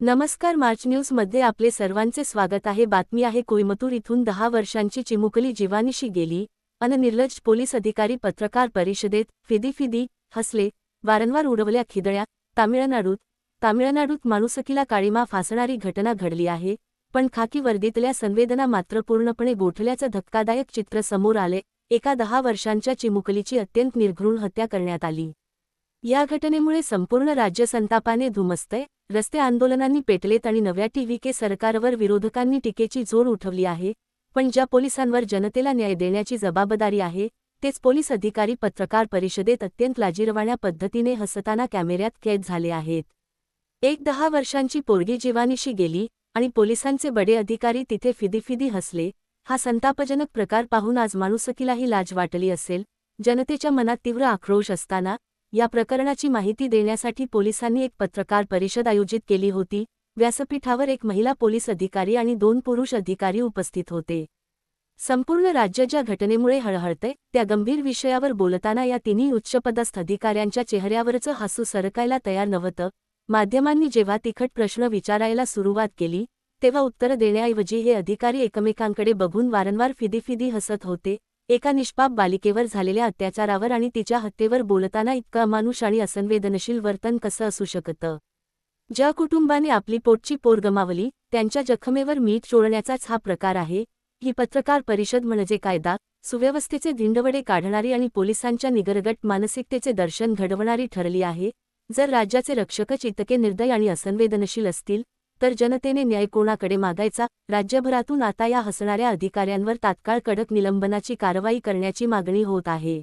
नमस्कार, मार्च न्यूजमध्ये आपले सर्वांचे स्वागत आहे। बातमी आहे कोइंबतूर इथून 10 वर्षांची चिमुकली जीवानिशी गेली अन निर्लज्ज पोलीस अधिकारी पत्रकार परिषदेत फिदी हसले। वारंवार उडवल्या खिदळ्या। तामिळनाडूत माणुसकीला काळीमा फासणारी घटना घडली आहे, पण खाकी वर्दीतल्या संवेदना मात्र पूर्णपणे गोठल्याचं धक्कादायक चित्र समोर आले। एका 10 वर्षांच्या चिमुकलीची अत्यंत निर्घृण हत्या करण्यात आली। या घटनेमुळे संपूर्ण राज्य संतापाने धुमसतंय। रस्ते आंदोलनांनी पेटलेत आणि नव्या टीव्हीके सरकारवर विरोधकांनी टीकेची झोड उठवली आहे। पण ज्या पोलिसांवर जनतेला न्याय देण्याची जबाबदारी आहे, तेच पोलीस अधिकारी पत्रकार परिषदेत अत्यंत लाजिरवाण्या पद्धतीने हसताना कॅमेऱ्यात कैद झाले आहेत। एक 10 वर्षांची पोरगी जीवानिशी गेली आणि पोलिसांचे बडे अधिकारी तिथे फिदी हसले। हा संतापजनक प्रकार पाहून आज माणुसकीलाही लाज वाटली असेल। जनतेच्या मनात तीव्र आक्रोश असताना या प्रकरणाची माहिती देण्यासाठी पोलिसांनी एक पत्रकार परिषद आयोजित केली होती। व्यासपीठावर एक महिला पोलीस अधिकारी आणि 2 पुरुष अधिकारी उपस्थित होते। संपूर्ण राज्य ज्या घटनेमुळे हळहळतंय त्या गंभीर विषयावर बोलताना या तिन्ही उच्चपदस्थ अधिकाऱ्यांच्या चेहऱ्यावरचं हसू सरकायला तयार नव्हतं। माध्यमांनी जेव्हा तिखट प्रश्न विचारायला सुरुवात केली, तेव्हा उत्तर देण्याऐवजी हे अधिकारी एकमेकांकडे बघून वारंवार फिदी हसत होते। एका निष्पाप बालिकेवर झालेल्या अत्याचारावर आणि तिच्या हत्येवर बोलताना इतकं अमानुष आणि असंवेदनशील वर्तन कसं असू शकतं? ज्या कुटुंबाने आपली पोटची पोर गमावली, त्यांच्या जखमेवर मीठ चोळण्याचाच हा प्रकार आहे। ही पत्रकार परिषद म्हणजे कायदा सुव्यवस्थेचे धिंडवडे काढणारी आणि पोलिसांच्या निगरगट मानसिकतेचे दर्शन घडवणारी ठरली आहे। जर राज्याचे रक्षकच इतके निर्दय आणि असंवेदनशील असतील, तर जनतेने न्याय कोणाकडे मागायचा? राज्यभरातून आता या हसणाऱ्या अधिकाऱ्यांवर तात्काळ कडक निलंबनाची कारवाई करण्याची मागणी होत आहे।